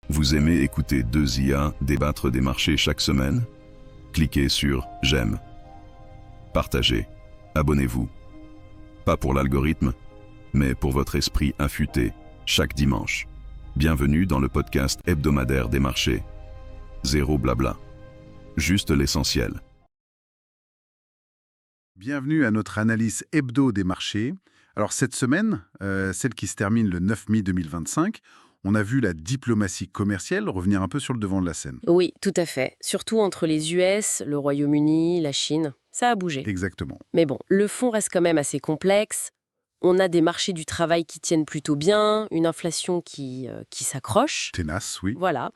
Vous aimez écouter deux IA débattre des marchés chaque semaine? Cliquez sur « J'aime ». Partagez. Abonnez-vous. Pas pour l'algorithme, mais pour votre esprit affûté, chaque dimanche. Bienvenue dans le podcast hebdomadaire des marchés. Zéro blabla. Juste l'essentiel. Bienvenue à notre analyse hebdo des marchés. Alors cette semaine, celle qui se termine le 9 mai 2025, on a vu la diplomatie commerciale revenir un peu sur le devant de la scène. Oui, tout à fait. Surtout entre les US, le Royaume-Uni, la Chine. Ça a bougé. Exactement. Mais bon, le fond reste quand même assez complexe. On a des marchés du travail qui tiennent plutôt bien, une inflation qui s'accroche. Ténace, oui. Voilà.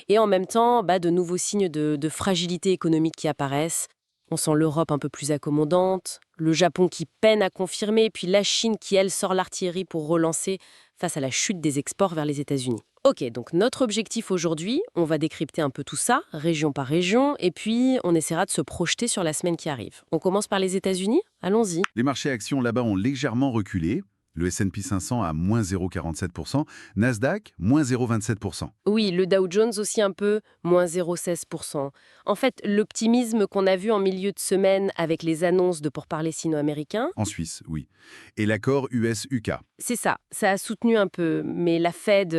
Et en même temps, de nouveaux signes de fragilité économique qui apparaissent. On sent l'Europe un peu plus accommodante, le Japon qui peine à confirmer, puis la Chine qui, elle, sort l'artillerie pour relancer face à la chute des exports vers les États-Unis. Ok, donc notre objectif aujourd'hui, on va décrypter un peu tout ça, région par région, et puis on essaiera de se projeter sur la semaine qui arrive. On commence par les États-Unis? Allons-y. Les marchés actions là-bas ont légèrement reculé. Le S&P 500 à moins 0,47%, Nasdaq, moins 0,27%. Oui, le Dow Jones aussi un peu, moins 0,16%. En fait, l'optimisme qu'on a vu en milieu de semaine avec les annonces de pourparlers sino-américains, En Suisse, oui. Et l'accord US-UK. c'est ça a soutenu un peu, mais la Fed,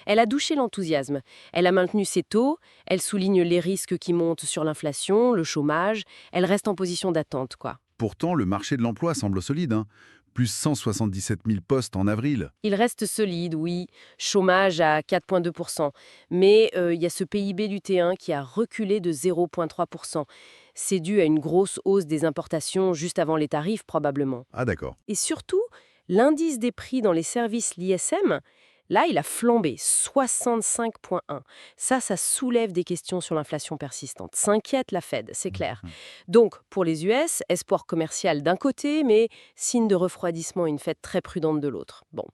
elle a douché l'enthousiasme. Elle a maintenu ses taux, elle souligne les risques qui montent sur l'inflation, le chômage, elle reste en position d'attente, quoi. Pourtant, le marché de l'emploi semble solide, hein. Plus 177 000 postes en avril. Il reste solide, oui, chômage à 4,2%, mais il y a ce PIB du T1 qui a reculé de 0,3%. C'est dû à une grosse hausse des importations juste avant les tarifs, probablement. Ah d'accord. Et surtout, l'indice des prix dans les services, l'ISM, là, il a flambé, 65,1. Ça soulève des questions sur l'inflation persistante. S'inquiète la Fed, c'est clair. Donc, pour les US, espoir commercial d'un côté, mais signe de refroidissement et une Fed très prudente de l'autre. Bon.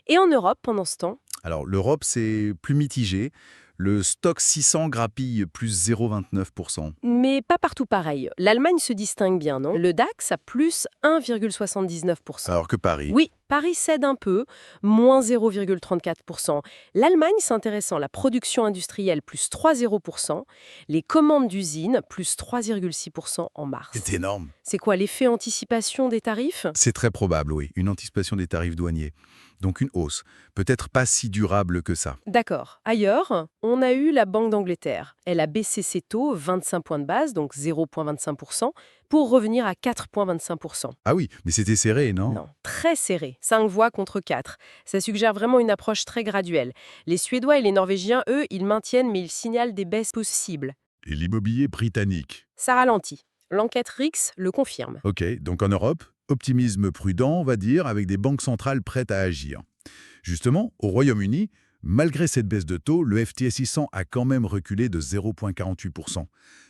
Et en Europe, pendant ce temps, Alors, l'Europe, c'est plus mitigé. Le stock 600 grappille plus 0,29%. mais pas partout pareil. L'Allemagne se distingue bien, non? Le DAX a plus 1,79%. Alors que Paris. Oui, Paris cède un peu, moins 0,34%. L'Allemagne, c'est intéressant, la production industrielle, plus 3,0%. Les commandes d'usines, plus 3,6% en mars. C'est énorme. C'est quoi, l'effet anticipation des tarifs? C'est très probable, oui. Une anticipation des tarifs douaniers. Donc une hausse. Peut-être pas si durable que ça. D'accord. Ailleurs, on a eu la Banque d'Angleterre. Elle a baissé ses taux 25 points de base, donc 0,25%, pour revenir à 4,25%. Ah oui, mais c'était serré, non? Non, très serré, 5 voix contre 4. Ça suggère vraiment une approche très graduelle. Les Suédois et les Norvégiens, eux, ils maintiennent, mais ils signalent des baisses possibles. Et l'immobilier britannique. Ça ralentit. L'enquête RIX le confirme. Ok, donc en Europe, optimisme prudent, on va dire, avec des banques centrales prêtes à agir. Justement, au Royaume-Uni, malgré cette baisse de taux, le FTSE 100 a quand même reculé de 0,48%.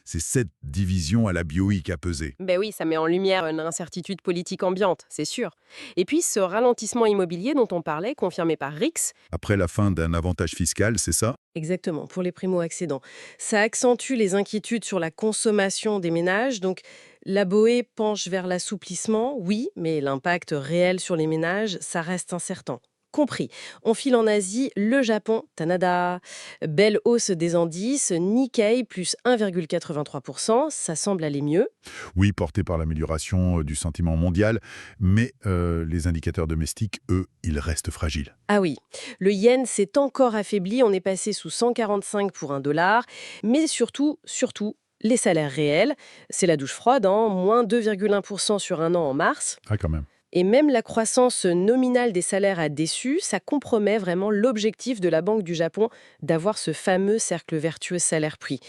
C'est cette division à la BOE qui a pesé. Ben oui, ça met en lumière une incertitude politique ambiante, c'est sûr. Et puis ce ralentissement immobilier dont on parlait, confirmé par RIX, Après la fin d'un avantage fiscal, c'est ça? exactement, pour les primo-accédants, ça accentue les inquiétudes sur la consommation des ménages. Donc la BOE penche vers l'assouplissement, oui, mais l'impact réel sur les ménages, ça reste incertain. Compris. On file en Asie, le Japon, Tanada. Belle hausse des indices, Nikkei plus 1,83%, ça semble aller mieux. Oui, porté par l'amélioration du sentiment mondial, mais les indicateurs domestiques, eux, ils restent fragiles. Ah oui, le yen s'est encore affaibli, on est passé sous 145 pour un dollar, mais surtout, les salaires réels, c'est la douche froide, hein, moins 2,1% sur un an en mars. Ah, quand même. Et même la croissance nominale des salaires a déçu, ça compromet vraiment l'objectif de la Banque du Japon d'avoir ce fameux cercle vertueux salaire-prix.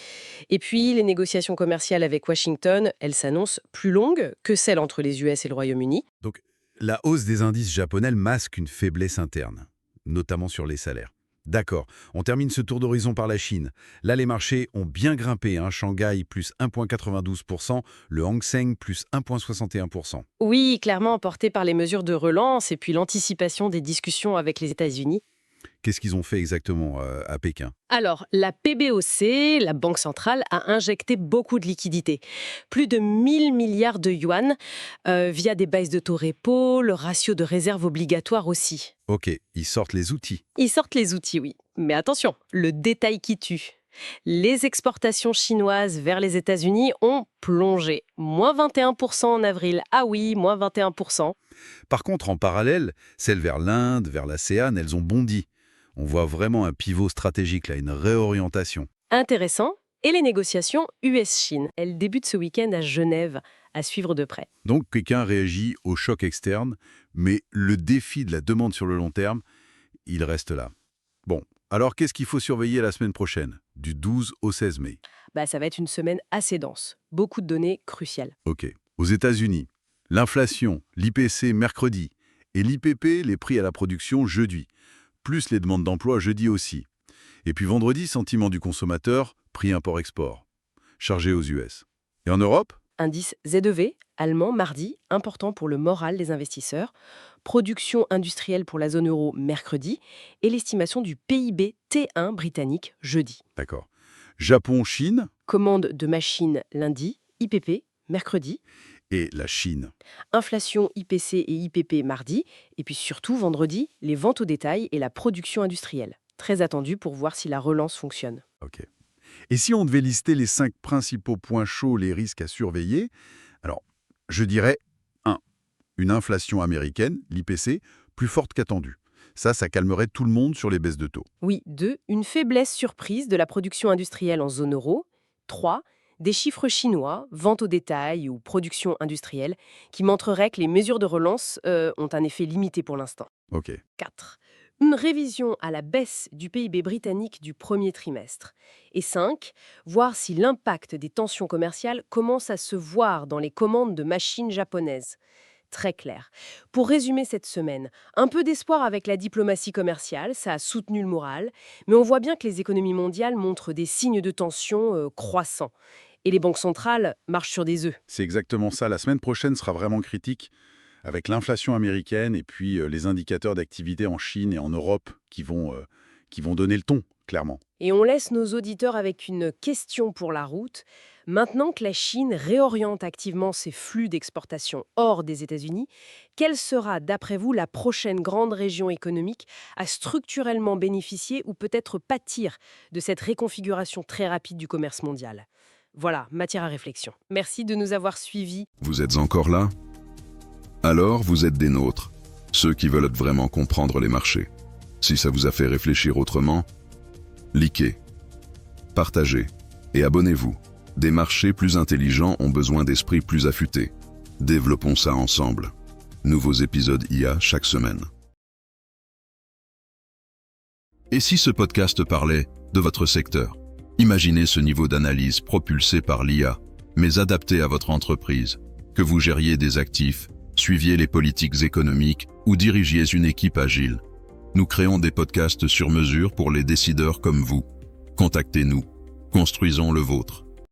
Et puis, les négociations commerciales avec Washington, elles s'annoncent plus longues que celles entre les US et le Royaume-Uni. Donc, la hausse des indices japonais masque une faiblesse interne, notamment sur les salaires. D'accord, on termine ce tour d'horizon par la Chine. Là, les marchés ont bien grimpé, hein. Shanghai plus 1,92%, le Hang Seng plus 1,61%. Oui, clairement emporté par les mesures de relance et puis l'anticipation des discussions avec les États-Unis. Qu'est-ce qu'ils ont fait exactement à Pékin? Alors, la PBOC, la Banque centrale, a injecté beaucoup de liquidités. Plus de 1000 milliards de yuan via des baisses de taux repo, le ratio de réserve obligatoire aussi. Ok, ils sortent les outils. Ils sortent les outils, oui. Mais attention, le détail qui tue. Les exportations chinoises vers les États-Unis ont plongé. Moins 21% en avril. Ah oui, moins 21%. Par contre, en parallèle, celles vers l'Inde, vers l'ASEAN, elles ont bondi. On voit vraiment un pivot stratégique, là, une réorientation. Intéressant. Et les négociations US-Chine. Elles débutent ce week-end à Genève, à suivre de près. Donc, Pékin réagit au choc externe, mais le défi de la demande sur le long terme, il reste là. Bon, alors qu'est-ce qu'il faut surveiller la semaine prochaine, du 12 au 16 mai? Ça va être une semaine assez dense. Beaucoup de données cruciales. Ok. Aux États-Unis, l'inflation, l'IPC mercredi, et l'IPP, les prix à la production jeudi, plus les demandes d'emploi jeudi aussi. Et puis vendredi, sentiment du consommateur, prix import-export, chargé aux US. Et en Europe? Indice Z2V, allemand, mardi, important pour le moral des investisseurs. Production industrielle pour la zone euro, mercredi. Et l'estimation du PIB T1 britannique, jeudi. D'accord. Japon, Chine Commande de machines, lundi. IPP, mercredi. et la Chine. Inflation IPC et IPP, mardi. Et puis surtout, vendredi, les ventes au détail et la production industrielle. Très attendu pour voir si la relance fonctionne. Ok. Et si on devait lister les 5 principaux points chauds, les risques à surveiller, alors, je dirais 1. Une inflation américaine, l'IPC, plus forte qu'attendue. Ça calmerait tout le monde sur les baisses de taux. Oui, 2. Une faiblesse surprise de la production industrielle en zone euro. 3. Des chiffres chinois, vente au détail ou production industrielle, qui montreraient que les mesures de relance ont un effet limité pour l'instant. Ok. 4. Une révision à la baisse du PIB britannique du premier trimestre. Et 5. Voir si l'impact des tensions commerciales commence à se voir dans les commandes de machines japonaises. Très clair. Pour résumer cette semaine, un peu d'espoir avec la diplomatie commerciale, ça a soutenu le moral, mais on voit bien que les économies mondiales montrent des signes de tension croissants. Et les banques centrales marchent sur des œufs. C'est exactement ça. La semaine prochaine sera vraiment critique, avec l'inflation américaine et puis les indicateurs d'activité en Chine et en Europe qui vont donner le ton, clairement. Et on laisse nos auditeurs avec une question pour la route. Maintenant que la Chine réoriente activement ses flux d'exportation hors des États-Unis, quelle sera, d'après vous, la prochaine grande région économique à structurellement bénéficier ou peut-être pâtir de cette réconfiguration très rapide du commerce mondial? Voilà, matière à réflexion. Merci de nous avoir suivis. Vous êtes encore là? Alors vous êtes des nôtres, ceux qui veulent vraiment comprendre les marchés. Si ça vous a fait réfléchir autrement, likez, partagez et abonnez-vous. Des marchés plus intelligents ont besoin d'esprits plus affûtés. Développons ça ensemble. Nouveaux épisodes IA chaque semaine. Et si ce podcast parlait de votre secteur? Imaginez ce niveau d'analyse propulsé par l'IA, mais adapté à votre entreprise. Que vous gériez des actifs, suiviez les politiques économiques ou dirigiez une équipe agile. Nous créons des podcasts sur mesure pour les décideurs comme vous. Contactez-nous. Construisons le vôtre.